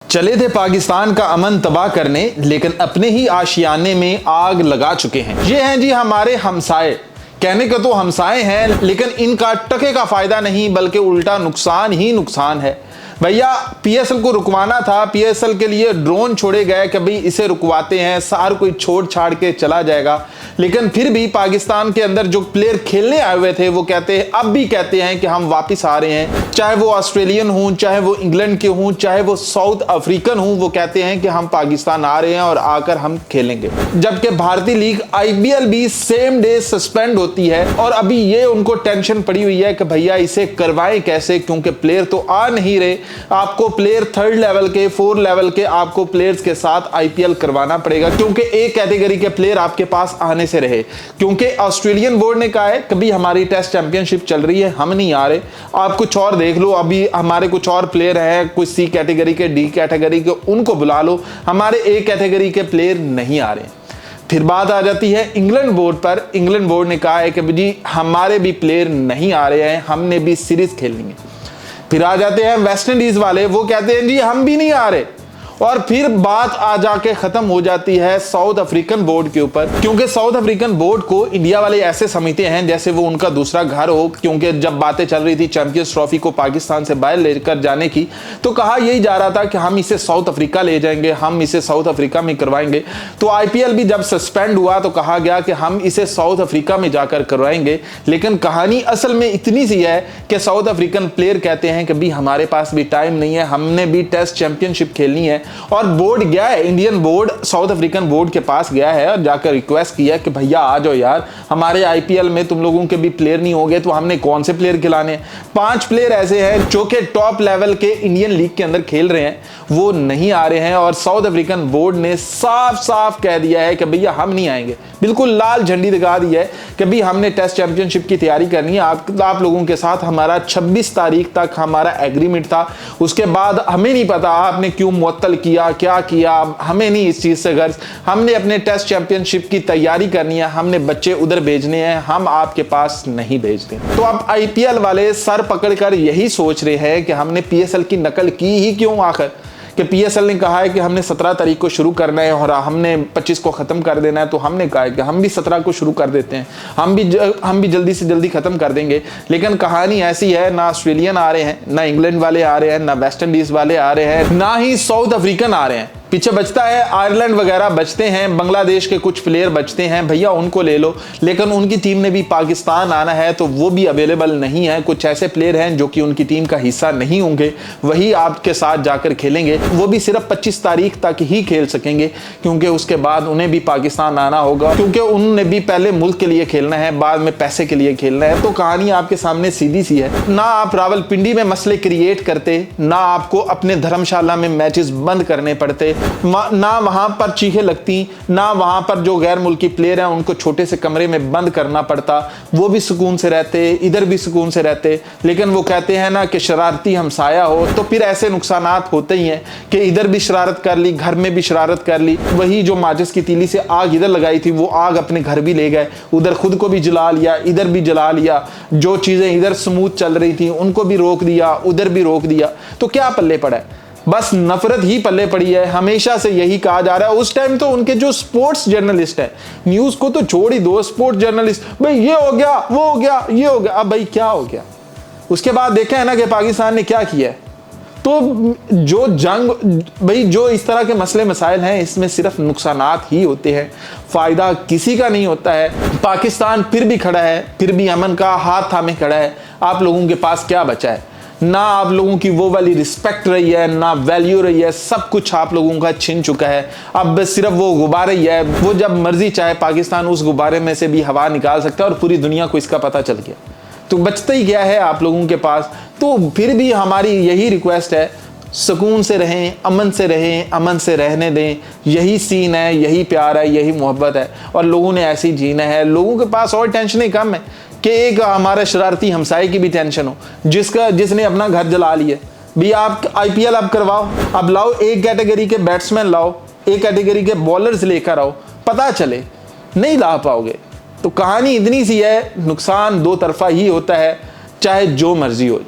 चले थे पाकिस्तान का अमन तबाह करने, लेकिन अपने ही आशियाने में आग लगा चुके हैं। ये हैं जी हमारे हमसाए। कहने को तो हमसाए हैं, लेकिन इनका टके का फायदा नहीं बल्कि उल्टा नुकसान ही नुकसान है। भैया पीएसएल को रुकवाना था, पीएसएल के लिए ड्रोन छोड़े गए कि भाई इसे रुकवाते हैं, सार कोई छोड़ छाड़ के चला जाएगा। लेकिन फिर भी पाकिस्तान के अंदर जो प्लेयर खेलने आए हुए थे वो कहते हैं, अब भी कहते हैं कि हम वापस आ रहे हैं। चाहे वो ऑस्ट्रेलियन हों, चाहे वो इंग्लैंड के हों, चाहे वो साउथ अफ्रीकन हों, वो कहते हैं कि हम पाकिस्तान आ रहे हैं और आकर हम खेलेंगे। जबकि भारतीय लीग आईपीएल भी सेम डे सस्पेंड होती है और अभी ये उनको टेंशन पड़ी हुई है कि भैया इसे करवाएं कैसे, क्योंकि प्लेयर तो आ नहीं रहे। आपको प्लेयर 3rd लेवल के 4 लेवल के आपको प्लेयर्स के साथ आईपीएल करवाना पड़ेगा, क्योंकि एक कैटेगरी के प्लेयर आपके पास आने से रहे। क्योंकि ऑस्ट्रेलियन बोर्ड ने कहा है कभी हमारी टेस्ट चैंपियनशिप चल रही है, हम नहीं आ रहे, आप कुछ और देख लो। अभी हमारे कुछ और प्लेयर हैं, कुछ सी कैटेगरी के, डी कैटेगरी के, उनको बुला लो। हमारे ए कैटेगरी के प्लेयर नहीं आ रहे। फिर बात आ जाती है इंग्लैंड बोर्ड पर। इंग्लैंड बोर्ड ने कहा है कि जी हमारे भी प्लेयर नहीं आ रहे हैं, हमने भी सीरीज खेलनी है। फिर आ जाते हैं वेस्ट इंडीज वाले, वो कहते हैं जी हम भी नहीं आ रहे। और फिर बात आ जाके खत्म हो जाती है साउथ अफ्रीकन बोर्ड के ऊपर, क्योंकि साउथ अफ्रीकन बोर्ड को इंडिया वाले ऐसे समझते हैं जैसे वो उनका दूसरा घर हो। क्योंकि जब बातें चल रही थी चैंपियंस ट्रॉफी को पाकिस्तान से बाहर लेकर जाने की, तो कहा यही जा रहा था कि हम इसे साउथ अफ्रीका ले जाएंगे, हम इसे साउथ अफ्रीका में करवाएंगे। तो आईपीएल भी जब सस्पेंड हुआ तो कहा गया कि हम इसे साउथ अफ्रीका में जाकर करवाएंगे। लेकिन कहानी असल में इतनी सी है कि साउथ अफ्रीकन प्लेयर कहते हैं कि भी हमारे पास भी टाइम नहीं है, हमने भी टेस्ट चैंपियनशिप खेलनी है। और बोर्ड गया है, Indian board south African board के पास गया है और जाकर रिक्वेस्ट किया कि भैया आ जाओ यार, हमारे आईपीएल में तुम लोगों के भी प्लेयर नहीं होंगे तो हमने कौन से प्लेयर खिलाने हैं। 5 प्लेयर ऐसे हैं जो कि टॉप लेवल के इंडियन लीग के अंदर खेल रहे हैं, वो नहीं आ रहे हैं। और साउथ अफ्रीकन बोर्ड ने साफ साफ कह दिया है कि भैया हम नहीं आएंगे, बिल्कुल लाल झंडी दिखा दी है कि भाई हमने टेस्ट चैंपियनशिप की तैयारी करनी है। आप लोगों के साथ हमारा 26 तारीख तक हमारा एग्रीमेंट था, उसके बाद हमें नहीं पता आपने क्यों मुअत्तल किया, क्या किया, हमें नहीं इस चीज से गर्ज। हमने अपने टेस्ट चैंपियनशिप की तैयारी करनी है, हमने बच्चे उधर भेजने हैं, हम आपके पास नहीं भेज रहे। तो अब आईपीएल वाले सर पकड़कर यही सोच रहे हैं कि हमने पीएसएल की नकल की ही क्यों आखिर, कि पीएसएल ने कहा है कि हमने 17 तारीख को शुरू करना है और हमने 25 को खत्म कर देना है। तो हमने कहा है कि हम भी 17 को शुरू कर देते हैं, हम भी जल्दी से जल्दी खत्म कर देंगे। लेकिन कहानी ऐसी है, ना ऑस्ट्रेलियन आ रहे हैं, ना इंग्लैंड वाले आ रहे हैं, ना वेस्ट इंडीज वाले आ रहे हैं, ना ही साउथ अफ्रीकन आ रहे हैं। पीछे बचता है आयरलैंड वगैरह बचते हैं, बांग्लादेश के कुछ प्लेयर बचते हैं, भैया उनको ले लो। लेकिन उनकी टीम ने भी पाकिस्तान आना है तो वो भी अवेलेबल नहीं है। कुछ ऐसे प्लेयर हैं जो कि उनकी टीम का हिस्सा नहीं होंगे, वही आपके साथ जाकर खेलेंगे। वो भी सिर्फ 25 तारीख तक ही खेल सकेंगे, क्योंकि उसके बाद उन्हें भी पाकिस्तान आना होगा, क्योंकि उन्होंने भी पहले मुल्क के लिए खेलना है, बाद में पैसे के लिए खेलना है। तो कहानी आपके सामने सीधी सी है। ना आप रावलपिंडी में मसले क्रिएट करते, ना आपको अपने धर्मशाला में मैचेस बंद करने पड़ते, ना वहां पर चीखें लगती, ना वहां पर जो गैर मुल्की प्लेयर हैं उनको छोटे से कमरे में बंद करना पड़ता, वो भी सुकून से रहते, इधर भी सुकून से रहते। लेकिन वो कहते हैं ना कि शरारती हमसाया हो, तो फिर ऐसे नुकसानात होते ही हैं कि इधर भी शरारत कर ली, घर में भी शरारत कर ली। वही जो माचिस की तीली से आग इधर लगाई थी, वो आग अपने घर भी ले गए, उधर खुद को भी जला लिया, इधर भी जला लिया। जो चीजें इधर स्मूथ चल रही थी उनको भी रोक दिया, उधर भी रोक दिया। तो क्या पल्ले पड़ा है? बस नफरत ही पल्ले पड़ी है। हमेशा से यही कहा जा रहा है। उस टाइम तो उनके जो स्पोर्ट्स जर्नलिस्ट है, न्यूज को तो छोड़ ही दो, स्पोर्ट्स जर्नलिस्ट, भाई ये हो गया, वो हो गया, ये हो गया, अब भाई क्या हो गया? उसके बाद देखा है ना कि पाकिस्तान ने क्या किया है। तो जो जंग, भाई जो इस तरह के मसले मसाइल हैं, इसमें सिर्फ नुकसानात ही होते हैं, फायदा किसी का नहीं होता है। पाकिस्तान फिर भी खड़ा है, फिर भी अमन का हाथ थामे खड़ा है। आप लोगों के पास क्या बचा है? ना आप लोगों की वो वाली रिस्पेक्ट रही है, ना वैल्यू रही है, सब कुछ आप लोगों का छिन चुका है। अब सिर्फ वो गुब्बारे ही है, वो जब मर्जी चाहे पाकिस्तान उस गुब्बारे में से भी हवा निकाल सकता है और पूरी दुनिया को इसका पता चल गया। तो बचता ही क्या है आप लोगों के पास? तो फिर भी हमारी यही रिक्वेस्ट है, सुकून से रहें, अमन से रहें, अमन से रहने दें। यही सीन है, यही प्यार है, यही मोहब्बत है और लोगों ने ऐसे ही जीना है। लोगों के पास और टेंशन कम है कि एक हमारा शरारती हमसाए की भी टेंशन हो, जिसने अपना घर जला लिया। भी आप आईपीएल अब करवाओ, अब लाओ एक कैटेगरी के बैट्समैन लाओ, एक कैटेगरी के बॉलर्स लेकर आओ, पता चले, नहीं ला पाओगे। तो कहानी इतनी सी है, नुकसान दो तरफा ही होता है, चाहे जो मर्जी हो जाए।